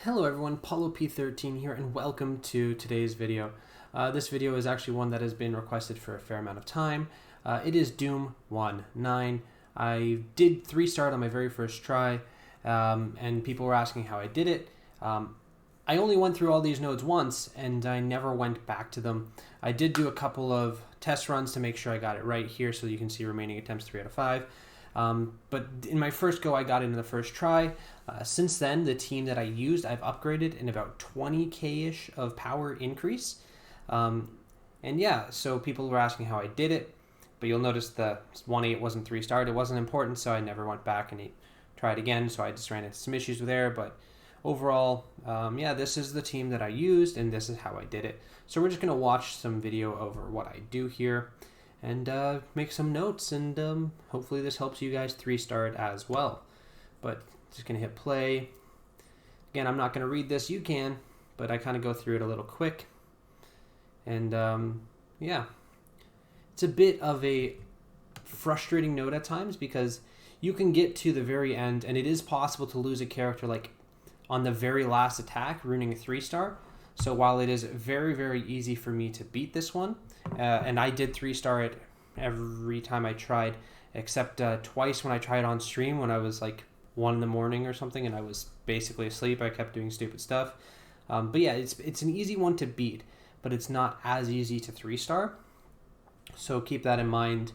Hello everyone, Paulo P13 here and welcome to today's video. This video is actually one that has been requested for a fair amount of time. It is Doom 1.9. I did 3-star on my very first try and people were asking how I did it. I only went through all these nodes once and I never went back to them. I did do a couple of test runs to make sure I got it right here so you can see remaining attempts 3 out of 5. But in my first go, I got it in the first try. Since then, the team that I used, I've upgraded in about 20k-ish of power increase. And yeah, so people were asking how I did it, but you'll notice the 1.8 wasn't 3-starred. It wasn't important, so I never went back and tried again, so I just ran into some issues there. But overall, yeah, this is the team that I used, and this is how I did it. So we're just going to watch some video over what I do here and make some notes, and hopefully this helps you guys 3-star it as well. But just gonna hit play. Again, I'm not gonna read this, you can, but I kind of go through it a little quick. And yeah, it's a bit of a frustrating note at times because you can get to the very end and it is possible to lose a character like on the very last attack, ruining a 3-star. So while it is very, very easy for me to beat this one, and I did 3-star it every time I tried, except twice when I tried on stream when I was like 1 in the morning or something and I was basically asleep. I kept doing stupid stuff. But yeah, it's an easy one to beat, but it's not as easy to 3-star. So keep that in mind.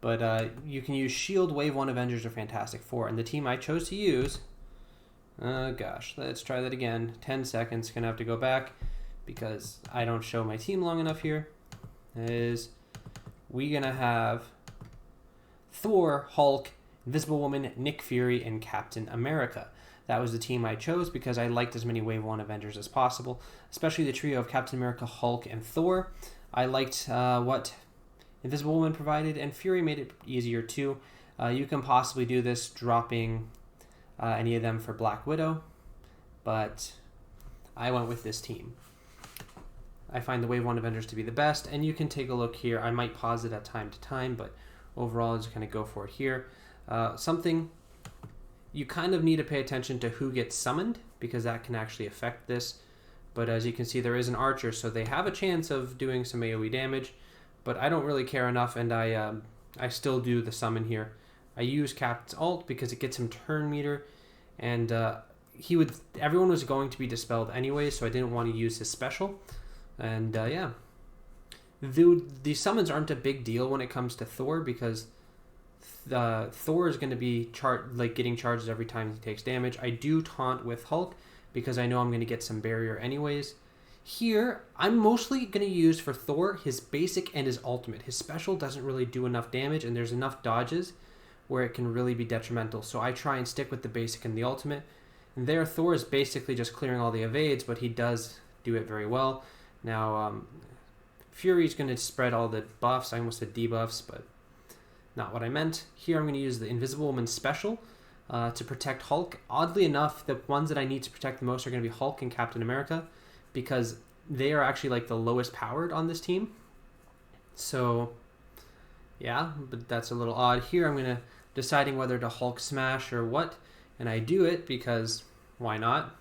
But you can use Shield, Wave 1 Avengers, or Fantastic Four. And the team I chose to use, gosh, let's try that again. 10 seconds, gonna have to go back because I don't show my team long enough here. Is we gonna have Thor, Hulk, Invisible Woman, Nick Fury, and Captain America. That was the team I chose because I liked as many Wave 1 Avengers as possible, especially the trio of Captain America, Hulk, and Thor. I liked what Invisible Woman provided, and Fury made it easier too. You can possibly do this dropping any of them for Black Widow, but I went with this team. I find the Wave 1 Avengers to be the best, and you can take a look here. I might pause it at time to time, but overall, I'm just going to go for it here. Something you kind of need to pay attention to who gets summoned because that can actually affect this. But as you can see, there is an archer, so they have a chance of doing some AoE damage. But I don't really care enough, and I still do the summon here. I use Cap's ult because it gets him turn meter, and everyone was going to be dispelled anyway, so I didn't want to use his special. And yeah, the summons aren't a big deal when it comes to Thor because Thor is going to be getting charged every time he takes damage. I do taunt with Hulk because I know I'm going to get some barrier anyways. Here, I'm mostly going to use for Thor his basic and his ultimate. His special doesn't really do enough damage, and there's enough dodges where it can really be detrimental. So I try and stick with the basic and the ultimate. And there, Thor is basically just clearing all the evades, but he does do it very well. Now, Fury's going to spread all the buffs. I almost said debuffs, but not what I meant. Here I'm going to use the Invisible Woman special to protect Hulk. Oddly enough, the ones that I need to protect the most are going to be Hulk and Captain America because they are actually like the lowest powered on this team. So yeah, but that's a little odd. Here I'm going to deciding whether to Hulk smash or what, and I do it because why not?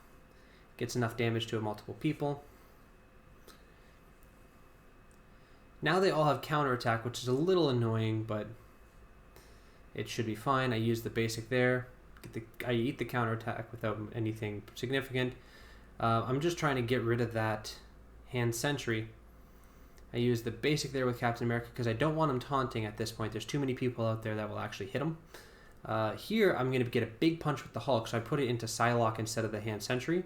Gets enough damage to multiple people. Now they all have counterattack, which is a little annoying, but it should be fine. I use the basic there. I eat the counterattack without anything significant. I'm just trying to get rid of that hand sentry. I use the basic there with Captain America because I don't want him taunting at this point. There's too many people out there that will actually hit him. Here, I'm going to get a big punch with the Hulk, so I put it into Psylocke instead of the hand sentry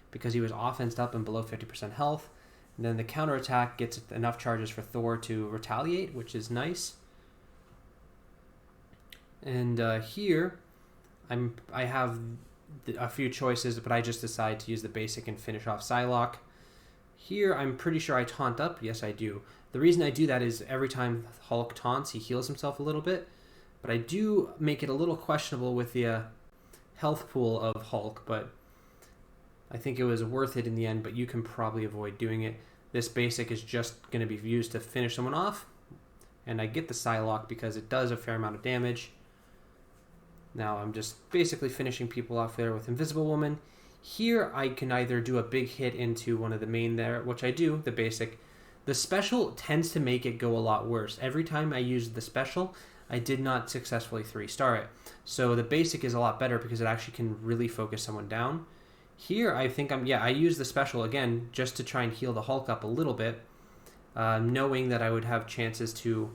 because he was offensed up and below 50% health. And then the counterattack gets enough charges for Thor to retaliate, which is nice. And here, I have a few choices, but I just decide to use the basic and finish off Psylocke. Here, I'm pretty sure I taunt up. Yes, I do. The reason I do that is every time Hulk taunts, he heals himself a little bit. But I do make it a little questionable with the health pool of Hulk, but I think it was worth it in the end, but you can probably avoid doing it. This basic is just going to be used to finish someone off, and I get the Psylocke because it does a fair amount of damage. Now I'm just basically finishing people off there with Invisible Woman. Here I can either do a big hit into one of the main there, which I do, the basic. The special tends to make it go a lot worse. Every time I used the special, I did not successfully 3-star it. So the basic is a lot better because it actually can really focus someone down. Here I think I use the special again just to try and heal the Hulk up a little bit, knowing that I would have chances to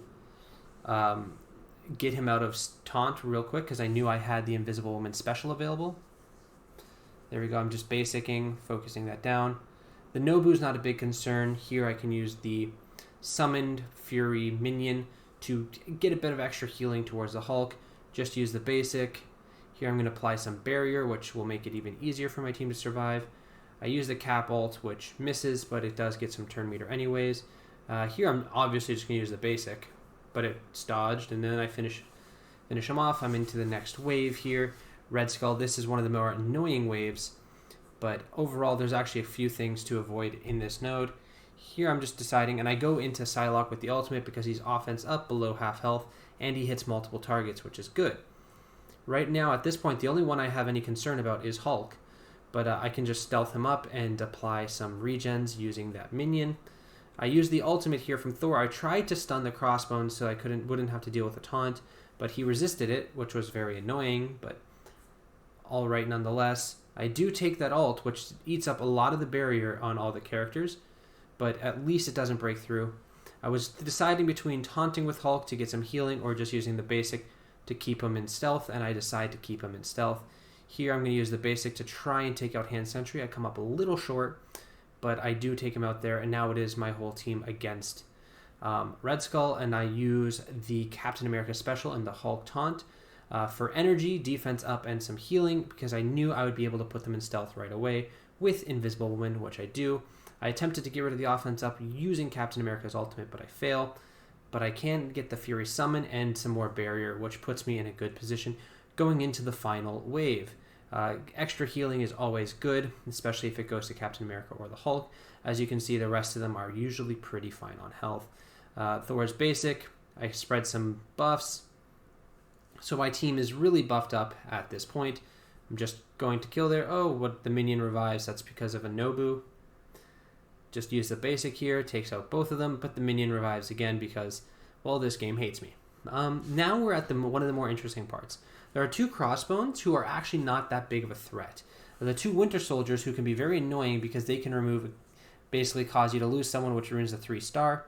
get him out of taunt real quick because I knew I had the Invisible Woman special available. There we go, I'm just basicking, focusing that down. The Nobu's not a big concern. Here I can use the Summoned Fury minion to get a bit of extra healing towards the Hulk. Just use the basic. Here I'm going to apply some barrier, which will make it even easier for my team to survive. I use the Cap ult, which misses, but it does get some turn meter anyways. Here I'm obviously just going to use the basic, but it's dodged, and then I finish him off. I'm into the next wave here. Red Skull, this is one of the more annoying waves, but overall there's actually a few things to avoid in this node. Here I'm just deciding, and I go into Psylocke with the ultimate because he's offense up below half health, and he hits multiple targets, which is good. Right now, at this point, the only one I have any concern about is Hulk, but I can just stealth him up and apply some regens using that minion. I use the ultimate here from Thor. I tried to stun the Crossbones so I wouldn't have to deal with a taunt, but he resisted it, which was very annoying, but alright nonetheless. I do take that ult, which eats up a lot of the barrier on all the characters, but at least it doesn't break through. I was deciding between taunting with Hulk to get some healing or just using the basic to keep him in stealth, and I decide to keep him in stealth. Here I'm going to use the basic to try and take out Hand Sentry. I come up a little short, but I do take him out there, and now it is my whole team against Red Skull, and I use the Captain America special and the Hulk taunt for energy, defense up, and some healing because I knew I would be able to put them in stealth right away with Invisible Woman, which I do. I attempted to get rid of the offense up using Captain America's ultimate, but I fail. But I can get the Fury Summon and some more barrier, which puts me in a good position going into the final wave. Extra healing is always good, especially if it goes to Captain America or the Hulk. As you can see, the rest of them are usually pretty fine on health. Thor's basic, I spread some buffs. So my team is really buffed up at this point. I'm just going to kill there. Oh, what the minion revives, that's because of a Nobu. Just use the basic here, takes out both of them, but the minion revives again because, well, this game hates me. Now we're at one of the more interesting parts. There are two Crossbones who are actually not that big of a threat. The two Winter Soldiers who can be very annoying because they can basically cause you to lose someone, which ruins the 3-star.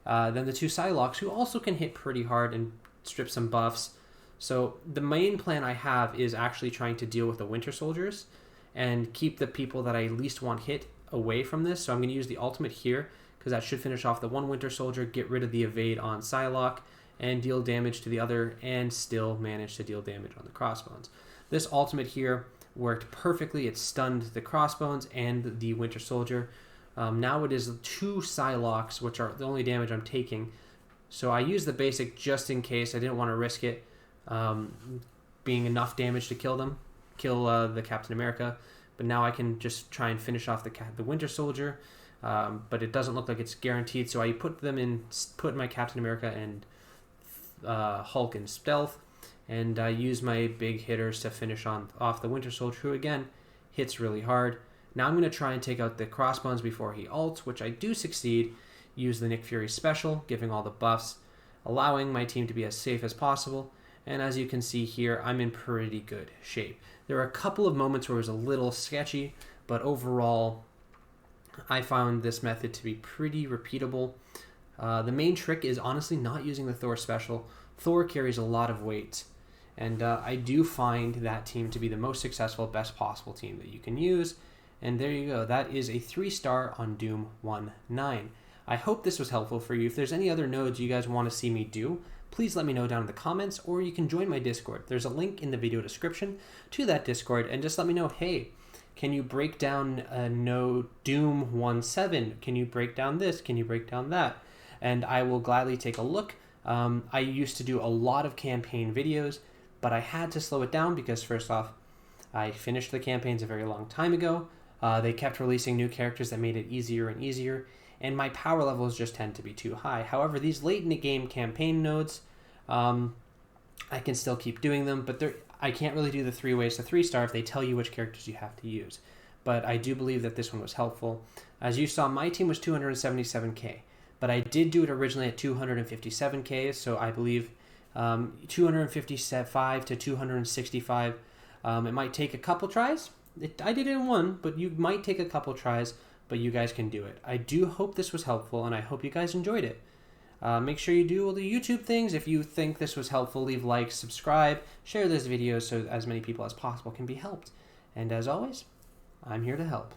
Then the two Psylocks who also can hit pretty hard and strip some buffs. So the main plan I have is actually trying to deal with the Winter Soldiers and keep the people that I least want hit away from this. So I'm going to use the ultimate here because that should finish off the one Winter Soldier, get rid of the evade on Psylocke, and deal damage to the other, and still manage to deal damage on the Crossbones. This ultimate here worked perfectly. It stunned the Crossbones and the Winter Soldier. Now it is two Psylocks, which are the only damage I'm taking. So I used the basic just in case. I didn't want to risk it being enough damage to kill the Captain America. But now I can just try and finish off the Winter Soldier. But it doesn't look like it's guaranteed, so I put my Captain America and Hulk in stealth, and I use my big hitters to finish off the Winter Soldier, who again hits really hard. Now I'm going to try and take out the Crossbones before he ults, which I do succeed. Use the Nick Fury special, giving all the buffs, allowing my team to be as safe as possible. And as you can see here, I'm in pretty good shape. There are a couple of moments where it was a little sketchy, but overall, I found this method to be pretty repeatable. The main trick is honestly not using the Thor special. Thor carries a lot of weight, and I do find that team to be the most successful, best possible team that you can use. And there you go. That is a 3-star on Doom 1-9. I hope this was helpful for you. If there's any other nodes you guys want to see me do, please let me know down in the comments, or you can join my Discord. There's a link in the video description to that Discord, and just let me know, hey, can you break down Doom 1-7? Can you break down this? Can you break down that? And I will gladly take a look. I used to do a lot of campaign videos, but I had to slow it down because, first off, I finished the campaigns a very long time ago. They kept releasing new characters that made it easier and easier, and my power levels just tend to be too high. However, these late in the game campaign nodes, I can still keep doing them, but I can't really do the 3 ways to 3-star if they tell you which characters you have to use. but I do believe that this one was helpful. As you saw, my team was 277K, but I did do it originally at 257K, so I believe 255 to 265. It might take a couple tries. I did it in one, but you might take a couple tries, but you guys can do it. I do hope this was helpful, and I hope you guys enjoyed it. Make sure you do all the YouTube things. If you think this was helpful, leave likes, subscribe, share this video so as many people as possible can be helped. And as always, I'm here to help.